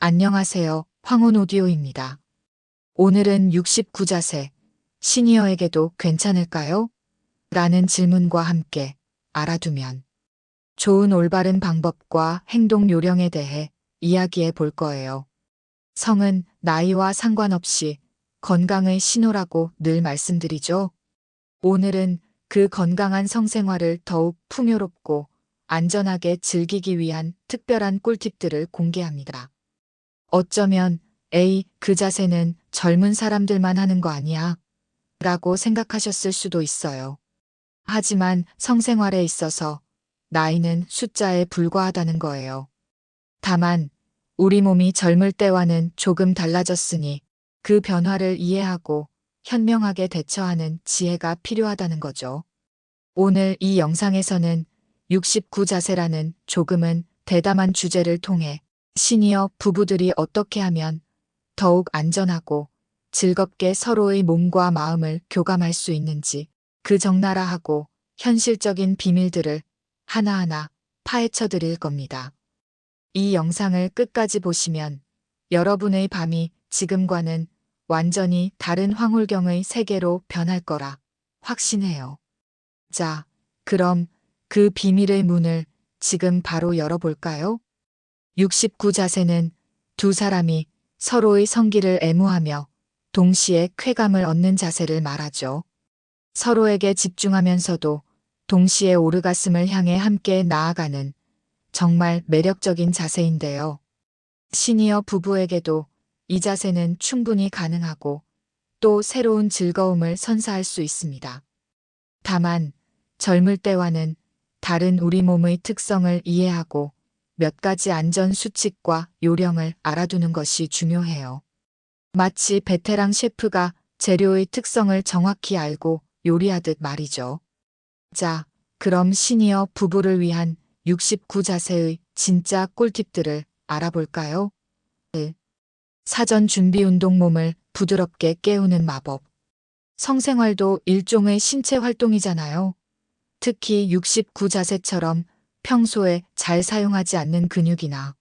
안녕하세요. 황혼 오디오입니다. 오늘은 69자세, 시니어에게도 괜찮을까요? 라는 질문과 함께 알아두면 좋은 올바른 방법과 행동 요령에 대해 이야기해 볼 거예요. 성은 나이와 상관없이 건강의 신호라고 늘 말씀드리죠. 오늘은 그 건강한 성생활을 더욱 풍요롭고 안전하게 즐기기 위한 특별한 꿀팁들을 공개합니다. 어쩌면 그 자세는 젊은 사람들만 하는 거 아니야? 라고 생각하셨을 수도 있어요. 하지만 성생활에 있어서 나이는 숫자에 불과하다는 거예요. 다만 우리 몸이 젊을 때와는 조금 달라졌으니 그 변화를 이해하고 현명하게 대처하는 지혜가 필요하다는 거죠. 오늘 이 영상에서는 69자세라는 조금은 대담한 주제를 통해 시니어 부부들이 어떻게 하면 더욱 안전하고 즐겁게 서로의 몸과 마음을 교감할 수 있는지 그 적나라하고 현실적인 비밀들을 하나하나 파헤쳐 드릴 겁니다. 이 영상을 끝까지 보시면 여러분의 밤이 지금과는 완전히 다른 황홀경의 세계로 변할 거라 확신해요. 자, 그럼 그 비밀의 문을 지금 바로 열어볼까요? 69자세는 두 사람이 서로의 성기를 애무하며 동시에 쾌감을 얻는 자세를 말하죠. 서로에게 집중하면서도 동시에 오르가슴을 향해 함께 나아가는 정말 매력적인 자세인데요. 시니어 부부에게도 이 자세는 충분히 가능하고 또 새로운 즐거움을 선사할 수 있습니다. 다만 젊을 때와는 다른 우리 몸의 특성을 이해하고 몇 가지 안전 수칙과 요령을 알아두는 것이 중요해요. 마치 베테랑 셰프가 재료의 특성을 정확히 알고 요리하듯 말이죠. 자, 그럼 시니어 부부를 위한 69자세의 진짜 꿀팁들을 알아볼까요? 1. 사전 준비 운동 몸을 부드럽게 깨우는 마법. 성생활도 일종의 신체 활동이잖아요. 특히 69자세처럼 평소에 잘 사용하지 않는 근육이나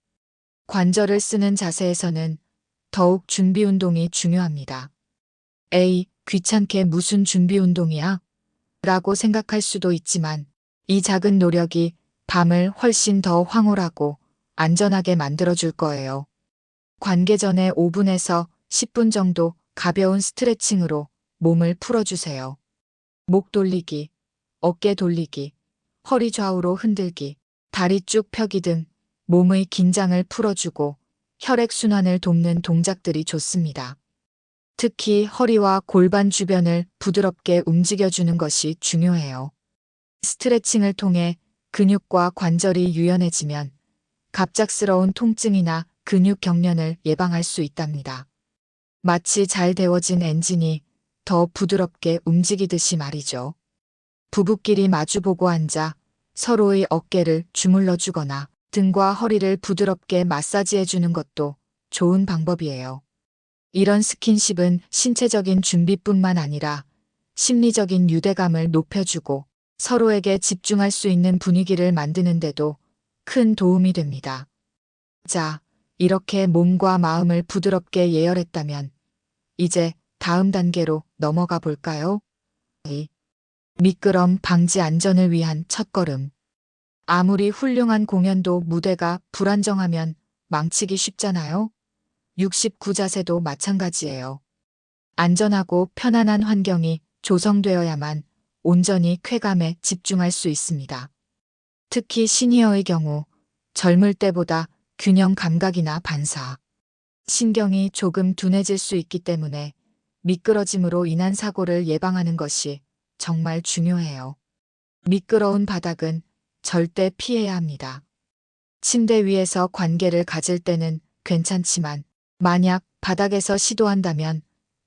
관절을 쓰는 자세에서는 더욱 준비 운동이 중요합니다. 귀찮게 무슨 준비 운동이야? 라고 생각할 수도 있지만 이 작은 노력이 밤을 훨씬 더 황홀하고 안전하게 만들어줄 거예요. 관계 전에 5분에서 10분 정도 가벼운 스트레칭으로 몸을 풀어주세요. 목 돌리기, 어깨 돌리기, 허리 좌우로 흔들기, 다리 쭉 펴기 등 몸의 긴장을 풀어주고 혈액순환을 돕는 동작들이 좋습니다. 특히 허리와 골반 주변을 부드럽게 움직여주는 것이 중요해요. 스트레칭을 통해 근육과 관절이 유연해지면 갑작스러운 통증이나 근육 경련을 예방할 수 있답니다. 마치 잘 데워진 엔진이 더 부드럽게 움직이듯이 말이죠. 부부끼리 마주보고 앉아 서로의 어깨를 주물러 주거나 등과 허리를 부드럽게 마사지해 주는 것도 좋은 방법이에요. 이런 스킨십은 신체적인 준비뿐만 아니라 심리적인 유대감을 높여주고 서로에게 집중할 수 있는 분위기를 만드는데도 큰 도움이 됩니다. 자, 이렇게 몸과 마음을 부드럽게 예열했다면 이제 다음 단계로 넘어가 볼까요? 미끄럼 방지 안전을 위한 첫걸음. 아무리 훌륭한 공연도 무대가 불안정하면 망치기 쉽잖아요. 69자세도 마찬가지예요. 안전하고 편안한 환경이 조성되어야만 온전히 쾌감에 집중할 수 있습니다. 특히 시니어의 경우 젊을 때보다 균형 감각이나 반사, 신경이 조금 둔해질 수 있기 때문에 미끄러짐으로 인한 사고를 예방하는 것이 정말 중요해요. 미끄러운 바닥은 절대 피해야 합니다. 침대 위에서 관계를 가질 때는 괜찮지만 만약 바닥에서 시도한다면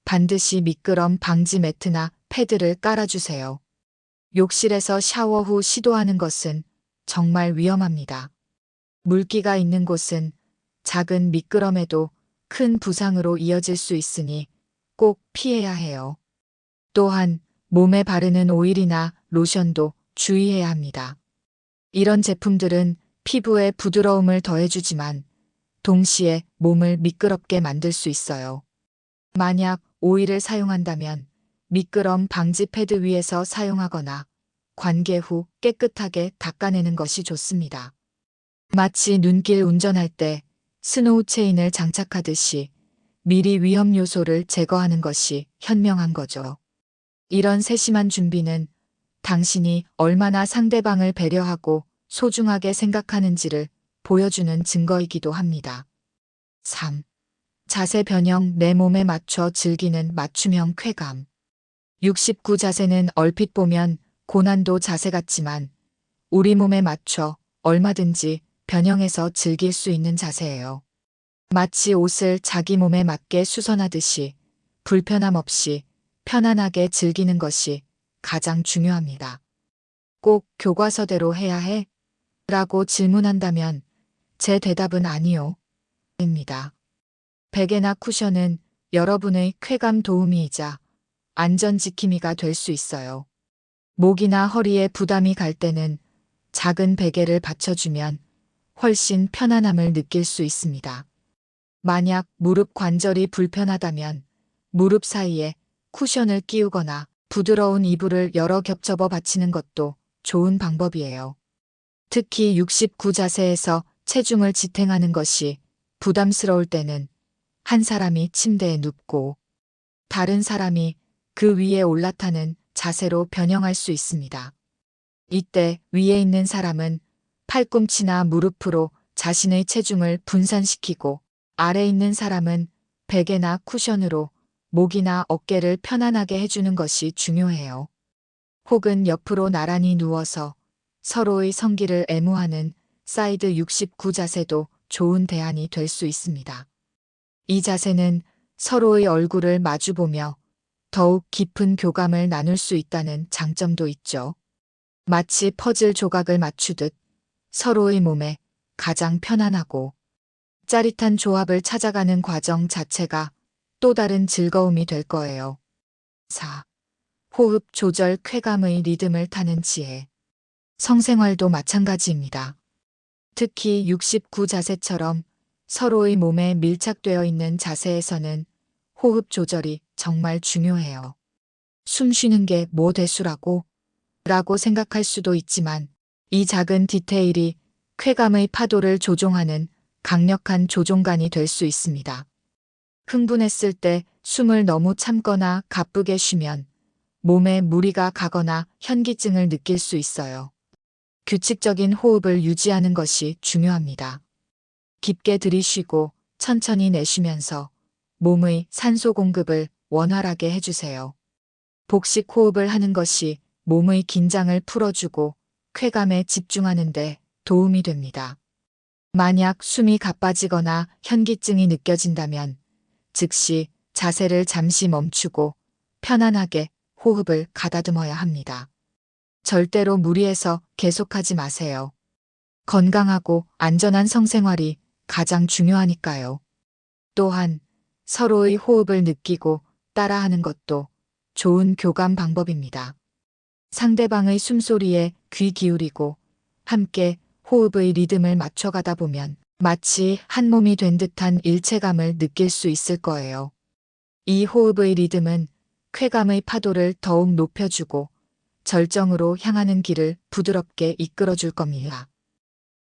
반드시 미끄럼 방지 매트나 패드를 깔아주세요. 욕실에서 샤워 후 시도하는 것은 정말 위험합니다. 물기가 있는 곳은 작은 미끄럼에도 큰 부상으로 이어질 수 있으니 꼭 피해야 해요. 또한 몸에 바르는 오일이나 로션도 주의해야 합니다. 이런 제품들은 피부에 부드러움을 더해주지만 동시에 몸을 미끄럽게 만들 수 있어요. 만약 오일을 사용한다면 미끄럼 방지 패드 위에서 사용하거나 관계 후 깨끗하게 닦아내는 것이 좋습니다. 마치 눈길 운전할 때 스노우 체인을 장착하듯이 미리 위험 요소를 제거하는 것이 현명한 거죠. 이런 세심한 준비는 당신이 얼마나 상대방을 배려하고 소중하게 생각하는지를 보여주는 증거이기도 합니다. 3. 자세 변형. 내 몸에 맞춰 즐기는 맞춤형 쾌감. 69 자세는 얼핏 보면 고난도 자세 같지만 우리 몸에 맞춰 얼마든지 변형해서 즐길 수 있는 자세예요. 마치 옷을 자기 몸에 맞게 수선하듯이 불편함 없이 편안하게 즐기는 것이 가장 중요합니다. 꼭 교과서대로 해야 해? 라고 질문한다면 제 대답은 아니요. 입니다. 베개나 쿠션은 여러분의 쾌감 도우미이자 안전지킴이가 될 수 있어요. 목이나 허리에 부담이 갈 때는 작은 베개를 받쳐주면 훨씬 편안함을 느낄 수 있습니다. 만약 무릎 관절이 불편하다면 무릎 사이에 쿠션을 끼우거나 부드러운 이불을 여러 겹 접어 받치는 것도 좋은 방법이에요. 특히 69 자세에서 체중을 지탱하는 것이 부담스러울 때는 한 사람이 침대에 눕고 다른 사람이 그 위에 올라타는 자세로 변형할 수 있습니다. 이때 위에 있는 사람은 팔꿈치나 무릎으로 자신의 체중을 분산시키고 아래 있는 사람은 베개나 쿠션으로 목이나 어깨를 편안하게 해주는 것이 중요해요. 혹은 옆으로 나란히 누워서 서로의 성기를 애무하는 사이드 69 자세도 좋은 대안이 될 수 있습니다. 이 자세는 서로의 얼굴을 마주보며 더욱 깊은 교감을 나눌 수 있다는 장점도 있죠. 마치 퍼즐 조각을 맞추듯 서로의 몸에 가장 편안하고 짜릿한 조합을 찾아가는 과정 자체가 또 다른 즐거움이 될 거예요. 4. 호흡 조절. 쾌감의 리듬을 타는 지혜. 성생활도 마찬가지입니다. 특히 69 자세처럼 서로의 몸에 밀착되어 있는 자세에서는 호흡 조절이 정말 중요해요. 숨 쉬는 게 뭐 대수라고? 라고 생각할 수도 있지만 이 작은 디테일이 쾌감의 파도를 조종하는 강력한 조종관이 될 수 있습니다. 흥분했을 때 숨을 너무 참거나 가쁘게 쉬면 몸에 무리가 가거나 현기증을 느낄 수 있어요. 규칙적인 호흡을 유지하는 것이 중요합니다. 깊게 들이쉬고 천천히 내쉬면서 몸의 산소 공급을 원활하게 해주세요. 복식 호흡을 하는 것이 몸의 긴장을 풀어주고 쾌감에 집중하는 데 도움이 됩니다. 만약 숨이 가빠지거나 현기증이 느껴진다면 즉시 자세를 잠시 멈추고 편안하게 호흡을 가다듬어야 합니다. 절대로 무리해서 계속하지 마세요. 건강하고 안전한 성생활이 가장 중요하니까요. 또한 서로의 호흡을 느끼고 따라하는 것도 좋은 교감 방법입니다. 상대방의 숨소리에 귀 기울이고 함께 호흡의 리듬을 맞춰가다 보면 마치 한 몸이 된 듯한 일체감을 느낄 수 있을 거예요. 이 호흡의 리듬은 쾌감의 파도를 더욱 높여주고 절정으로 향하는 길을 부드럽게 이끌어줄 겁니다.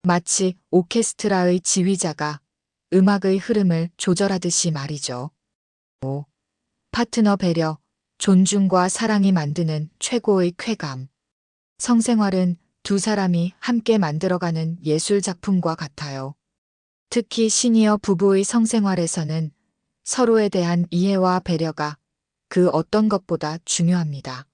마치 오케스트라의 지휘자가 음악의 흐름을 조절하듯이 말이죠. 5. 파트너 배려, 존중과 사랑이 만드는 최고의 쾌감. 성생활은 두 사람이 함께 만들어가는 예술 작품과 같아요. 특히 시니어 부부의 성생활에서는 서로에 대한 이해와 배려가 그 어떤 것보다 중요합니다.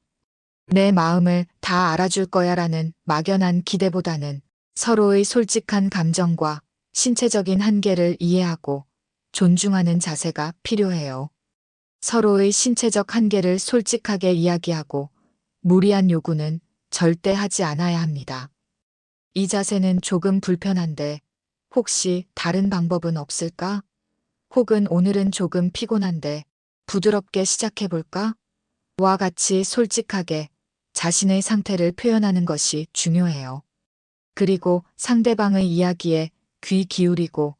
내 마음을 다 알아줄 거야라는 막연한 기대보다는 서로의 솔직한 감정과 신체적인 한계를 이해하고 존중하는 자세가 필요해요. 서로의 신체적 한계를 솔직하게 이야기하고 무리한 요구는 절대 하지 않아야 합니다. 이 자세는 조금 불편한데 혹시 다른 방법은 없을까? 혹은 오늘은 조금 피곤한데 부드럽게 시작해볼까? 와 같이 솔직하게 자신의 상태를 표현하는 것이 중요해요. 그리고 상대방의 이야기에 귀 기울이고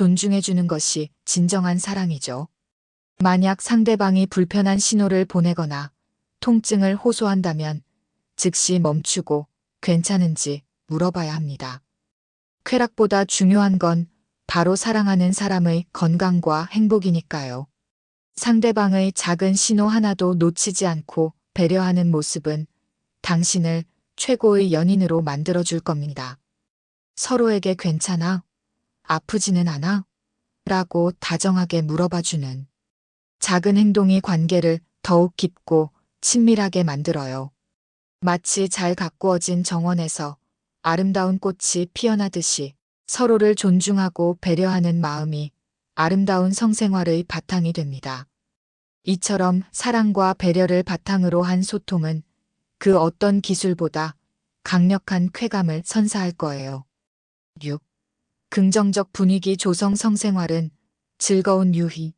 존중해주는 것이 진정한 사랑이죠. 만약 상대방이 불편한 신호를 보내거나 통증을 호소한다면 즉시 멈추고 괜찮은지 물어봐야 합니다. 쾌락보다 중요한 건 바로 사랑하는 사람의 건강과 행복이니까요. 상대방의 작은 신호 하나도 놓치지 않고 배려하는 모습은 당신을 최고의 연인으로 만들어줄 겁니다. 서로에게 괜찮아? 아프지는 않아? 라고 다정하게 물어봐주는 작은 행동이 관계를 더욱 깊고 친밀하게 만들어요. 마치 잘 가꾸어진 정원에서 아름다운 꽃이 피어나듯이 서로를 존중하고 배려하는 마음이 아름다운 성생활의 바탕이 됩니다. 이처럼 사랑과 배려를 바탕으로 한 소통은 그 어떤 기술보다 강력한 쾌감을 선사할 거예요. 6. 긍정적 분위기 조성. 성생활은 즐거운 유희.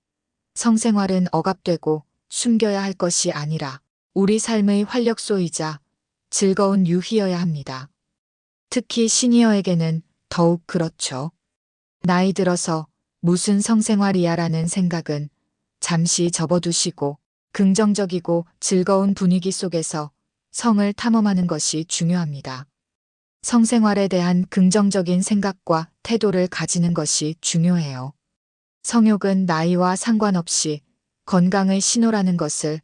성생활은 억압되고 숨겨야 할 것이 아니라 우리 삶의 활력소이자 즐거운 유희여야 합니다. 특히 시니어에게는 더욱 그렇죠. 나이 들어서 무슨 성생활이야라는 생각은 잠시 접어두시고 긍정적이고 즐거운 분위기 속에서 성을 탐험하는 것이 중요합니다. 성생활에 대한 긍정적인 생각과 태도를 가지는 것이 중요해요. 성욕은 나이와 상관없이 건강의 신호라는 것을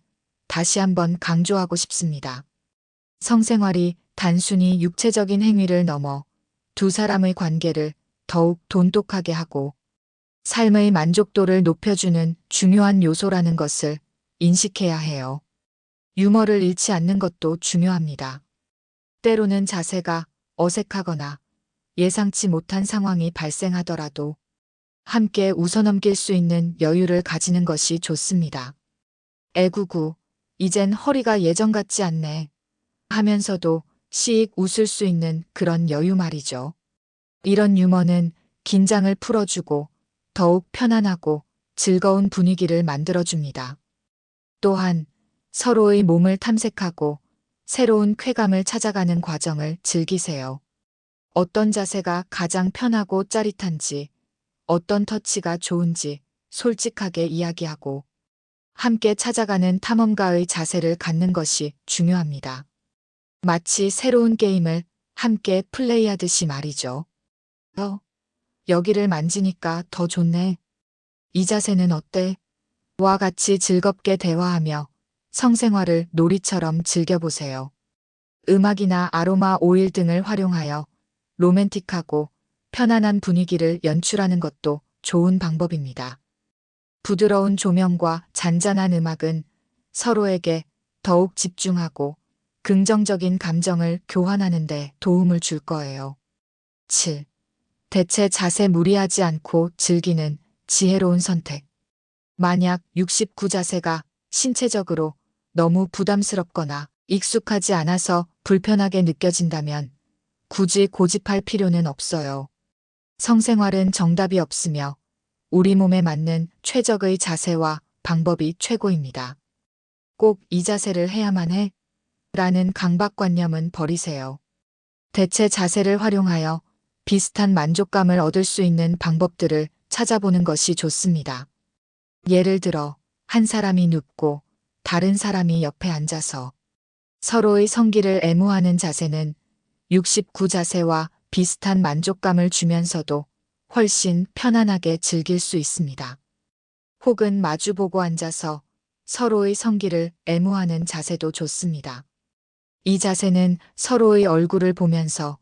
다시 한번 강조하고 싶습니다. 성생활이 단순히 육체적인 행위를 넘어 두 사람의 관계를 더욱 돈독하게 하고 삶의 만족도를 높여주는 중요한 요소라는 것을 인식해야 해요. 유머를 잃지 않는 것도 중요합니다. 때로는 자세가 어색하거나 예상치 못한 상황이 발생하더라도 함께 웃어넘길 수 있는 여유를 가지는 것이 좋습니다. 애구구, 이젠 허리가 예전 같지 않네 하면서도 씩 웃을 수 있는 그런 여유 말이죠. 이런 유머는 긴장을 풀어주고 더욱 편안하고 즐거운 분위기를 만들어줍니다. 또한 서로의 몸을 탐색하고 새로운 쾌감을 찾아가는 과정을 즐기세요. 어떤 자세가 가장 편하고 짜릿한지, 어떤 터치가 좋은지 솔직하게 이야기하고 함께 찾아가는 탐험가의 자세를 갖는 것이 중요합니다. 마치 새로운 게임을 함께 플레이하듯이 말이죠. 여기를 만지니까 더 좋네. 이 자세는 어때? 와 같이 즐겁게 대화하며 성생활을 놀이처럼 즐겨보세요. 음악이나 아로마 오일 등을 활용하여 로맨틱하고 편안한 분위기를 연출하는 것도 좋은 방법입니다. 부드러운 조명과 잔잔한 음악은 서로에게 더욱 집중하고 긍정적인 감정을 교환하는 데 도움을 줄 거예요. 7. 대체 자세 무리하지 않고 즐기는 지혜로운 선택. 만약 69 자세가 신체적으로 너무 부담스럽거나 익숙하지 않아서 불편하게 느껴진다면 굳이 고집할 필요는 없어요. 성생활은 정답이 없으며 우리 몸에 맞는 최적의 자세와 방법이 최고입니다. 꼭 이 자세를 해야만 해? 라는 강박관념은 버리세요. 대체 자세를 활용하여 비슷한 만족감을 얻을 수 있는 방법들을 찾아보는 것이 좋습니다. 예를 들어 한 사람이 눕고 다른 사람이 옆에 앉아서 서로의 성기를 애무하는 자세는 69 자세와 비슷한 만족감을 주면서도 훨씬 편안하게 즐길 수 있습니다. 혹은 마주보고 앉아서 서로의 성기를 애무하는 자세도 좋습니다. 이 자세는 서로의 얼굴을 보면서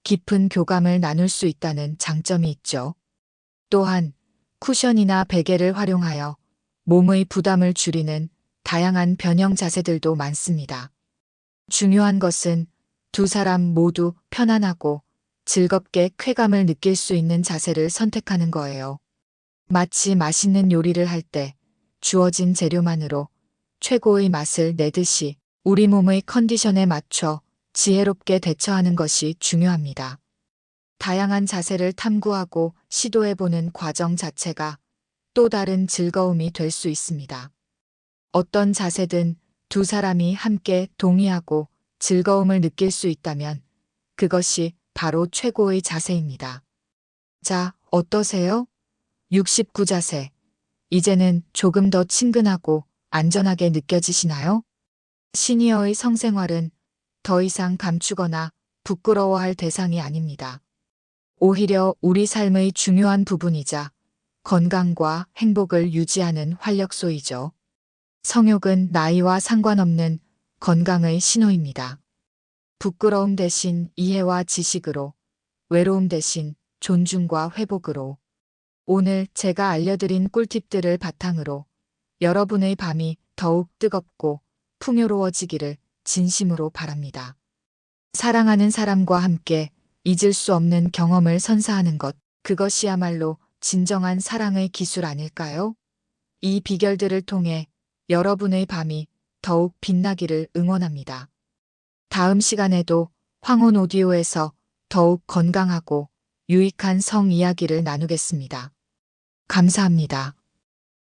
깊은 교감을 나눌 수 있다는 장점이 있죠. 또한 쿠션이나 베개를 활용하여 몸의 부담을 줄이는 다양한 변형 자세들도 많습니다. 중요한 것은 두 사람 모두 편안하고 즐겁게 쾌감을 느낄 수 있는 자세를 선택하는 거예요. 마치 맛있는 요리를 할 때 주어진 재료만으로 최고의 맛을 내듯이 우리 몸의 컨디션에 맞춰 지혜롭게 대처하는 것이 중요합니다. 다양한 자세를 탐구하고 시도해보는 과정 자체가 또 다른 즐거움이 될 수 있습니다. 어떤 자세든 두 사람이 함께 동의하고 즐거움을 느낄 수 있다면 그것이 바로 최고의 자세입니다. 자, 어떠세요? 69자세. 이제는 조금 더 친근하고 안전하게 느껴지시나요? 시니어의 성생활은 더 이상 감추거나 부끄러워할 대상이 아닙니다. 오히려 우리 삶의 중요한 부분이자 건강과 행복을 유지하는 활력소이죠. 성욕은 나이와 상관없는 건강의 신호입니다. 부끄러움 대신 이해와 지식으로, 외로움 대신 존중과 회복으로. 오늘 제가 알려드린 꿀팁들을 바탕으로 여러분의 밤이 더욱 뜨겁고 풍요로워지기를 진심으로 바랍니다. 사랑하는 사람과 함께 잊을 수 없는 경험을 선사하는 것, 그것이야말로 진정한 사랑의 기술 아닐까요? 이 비결들을 통해 여러분의 밤이 더욱 빛나기를 응원합니다. 다음 시간에도 황혼 오디오에서 더욱 건강하고 유익한 성 이야기를 나누겠습니다. 감사합니다.